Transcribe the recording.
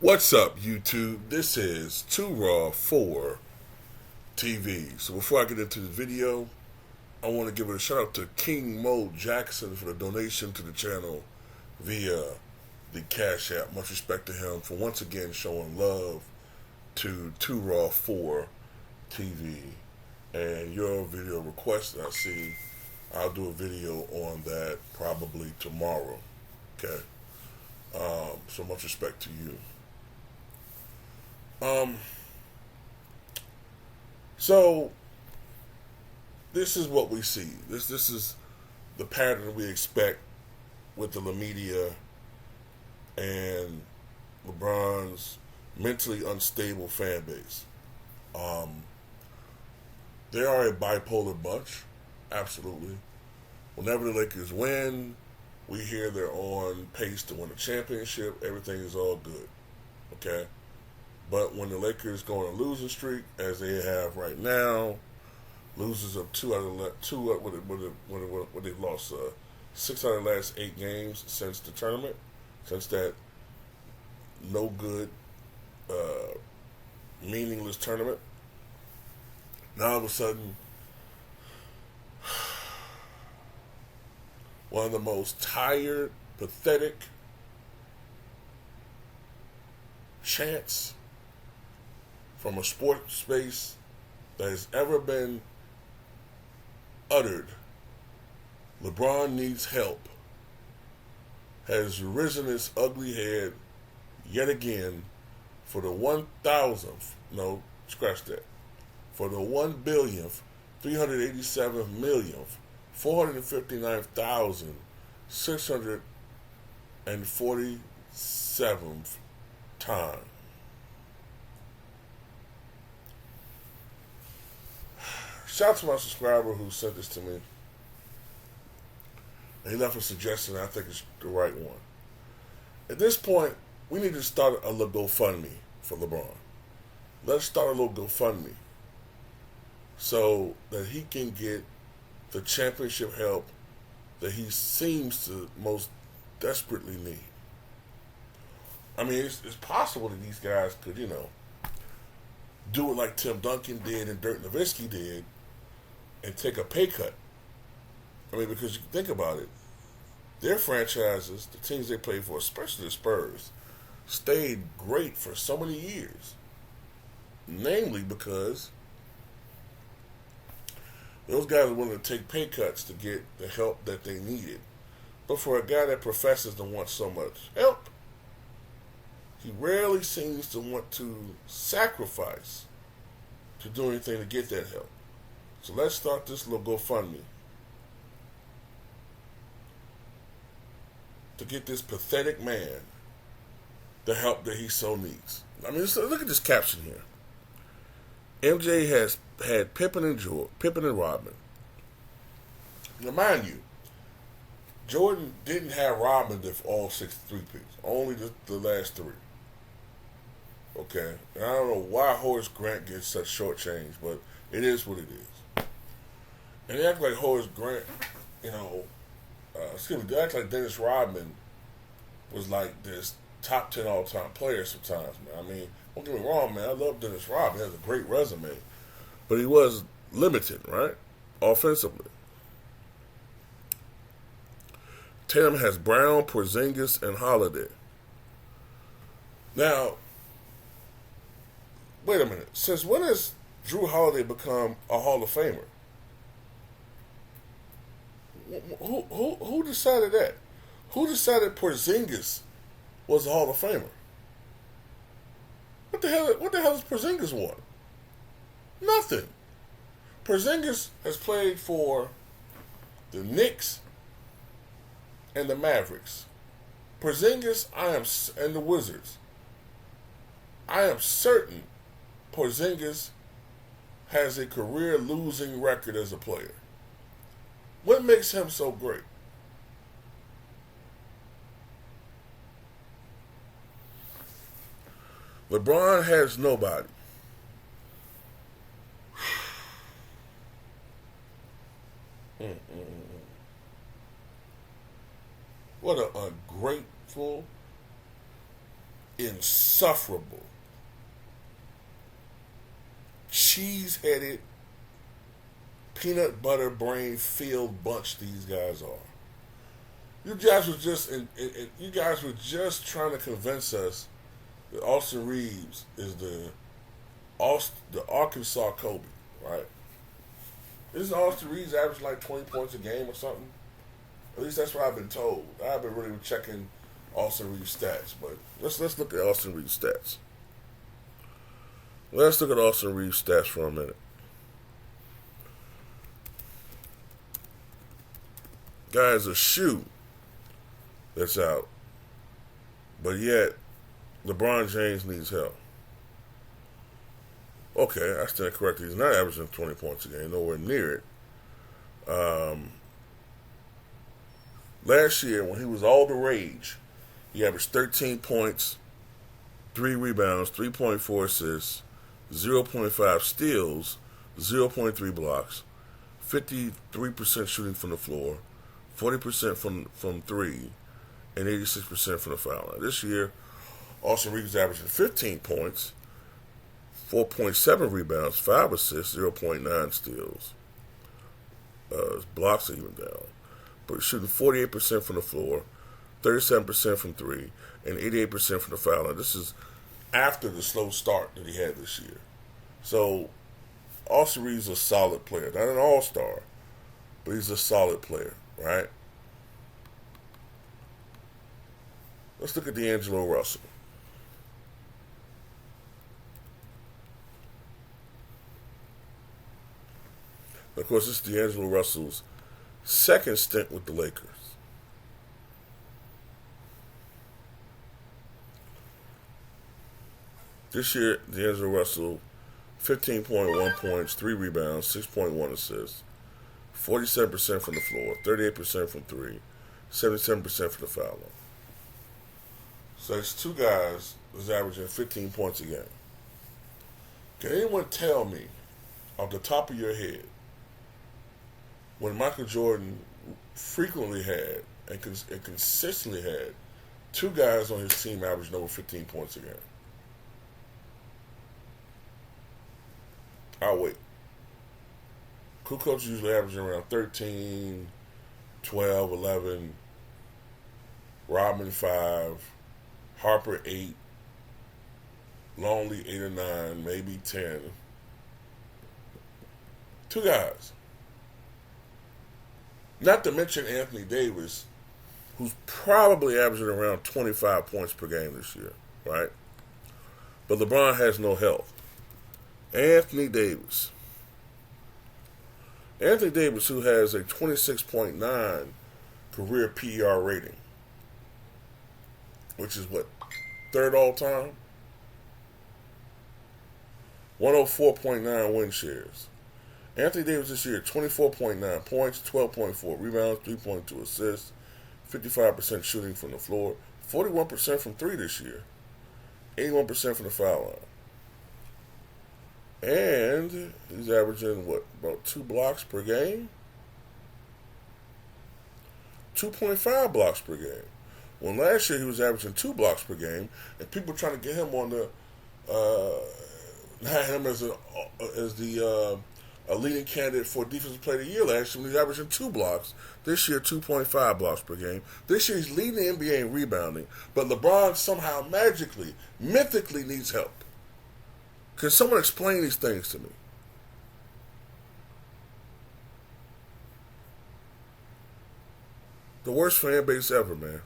What's up, YouTube? This is Too Raw for TV. So before I get into the video, I want to give a shout out to King Mo Jackson for the donation to the channel via the Cash App. Much respect to him for once again showing love to Too Raw for TV. And your video request that I see, I'll do a video on that probably tomorrow. Okay? So much respect to you. So this is what we see. This is the pattern we expect with the media and LeBron's mentally unstable fan base. They are a bipolar bunch, absolutely. Whenever the Lakers win, we hear they're on pace to win a championship. Everything is all good, okay? But when the Lakers go on a losing streak, as they have right now, losers of what they've lost 6 out of the last 8 games since the tournament, since that no good, meaningless tournament. Now all of a sudden, one of the most tired, pathetic chants from a sports space that has ever been uttered, LeBron needs help, has risen its ugly head yet again for the 1,000th, no, scratch that, for the 1,387,459,647th time. Shout out to my subscriber who sent this to me. And he left a suggestion I think is the right one. At this point, we need to start a little GoFundMe for LeBron. Let's start a little GoFundMe so that he can get the championship help that he seems to most desperately need. I mean, it's possible that these guys could, do it like Tim Duncan did and Dirk Nowitzki did and take a pay cut. I mean, because you think about it, their franchises, the teams they played for, especially the Spurs, stayed great for so many years. Namely because those guys were willing to take pay cuts to get the help that they needed. But for a guy that professes to want so much help, he rarely seems to want to sacrifice to do anything to get that help. So let's start this little GoFundMe to get this pathetic man the help that he so needs. I mean, look at this caption here. MJ has had Pippen and Rodman. Now, mind you, Jordan didn't have Rodman for all 6 3-peats, only the last 3. Okay, and I don't know why Horace Grant gets such short change, but it is what it is. And they act like Horace Grant, they act like Dennis Rodman was like this top 10 all-time player sometimes, man. I mean, don't get me wrong, man. I love Dennis Rodman. He has a great resume. But he was limited, right? Offensively. Tatum has Brown, Porzingis, and Holiday. Now, wait a minute. Since when has Drew Holiday become a Hall of Famer? Who decided that? Who decided Porzingis was a Hall of Famer? What the hell has Porzingis won? Nothing. Porzingis has played for the Knicks and the Mavericks. Porzingis, and the Wizards. I am certain Porzingis has a career losing record as a player. What makes him so great? LeBron has nobody. What an ungrateful, insufferable, cheese-headed, peanut butter brain filled bunch these guys are. You guys were just trying to convince us that Austin Reeves is the Arkansas Kobe, right? Isn't Austin Reeves average like 20 points a game or something? At least that's what I've been told. I haven't really been checking Austin Reeves stats, but let's look at Austin Reeves stats. Let's look at Austin Reeves stats for a minute. Guy is a shoe that's out, but yet LeBron James needs help. Okay, I stand corrected. He's not averaging 20 points a game, nowhere near it. Last year, when he was all the rage, he averaged 13 points, 3 rebounds, 3.4 assists, 0.5 steals, 0.3 blocks, 53% shooting from the floor, 40% from 3, and 86% from the foul line. This year, Austin Reeves averaging 15 points, 4.7 rebounds, 5 assists, 0.9 steals. His blocks are even down. But he's shooting 48% from the floor, 37% from 3, and 88% from the foul line. This is after the slow start that he had this year. So, Austin Reeves is a solid player. Not an all-star, but he's a solid player, right? Let's look at D'Angelo Russell. Of course, this is D'Angelo Russell's second stint with the Lakers. This year, D'Angelo Russell, 15.1 points, 3 rebounds, 6.1 assists, 47% from the floor, 38% from 3, 77% from the foul line. So it's two guys that's averaging 15 points a game. Can anyone tell me, off the top of your head, when Michael Jordan frequently had and consistently had two guys on his team averaging over 15 points a game? I'll wait. Kukoc usually averaging around 13, 12, 11, Rodman 5, Harper 8, Longley 8 or 9, maybe 10. Two guys. Not to mention Anthony Davis, who's probably averaging around 25 points per game this year, right? But LeBron has no health. Anthony Davis, who has a 26.9 career PER rating, which is what, third all time? 104.9 win shares. Anthony Davis this year, 24.9 points, 12.4 rebounds, 3.2 assists, 55% shooting from the floor, 41% from 3 this year, 81% from the foul line. And he's averaging, about 2 blocks per game? 2.5 blocks per game. When last year he was averaging 2 blocks per game, and people were trying to get him on the, had him as the leading candidate for Defensive Player of the Year last year when he's averaging 2 blocks. This year, 2.5 blocks per game. This year, he's leading the NBA in rebounding, but LeBron somehow magically, mythically needs help. Can someone explain these things to me? The worst fan base ever, man.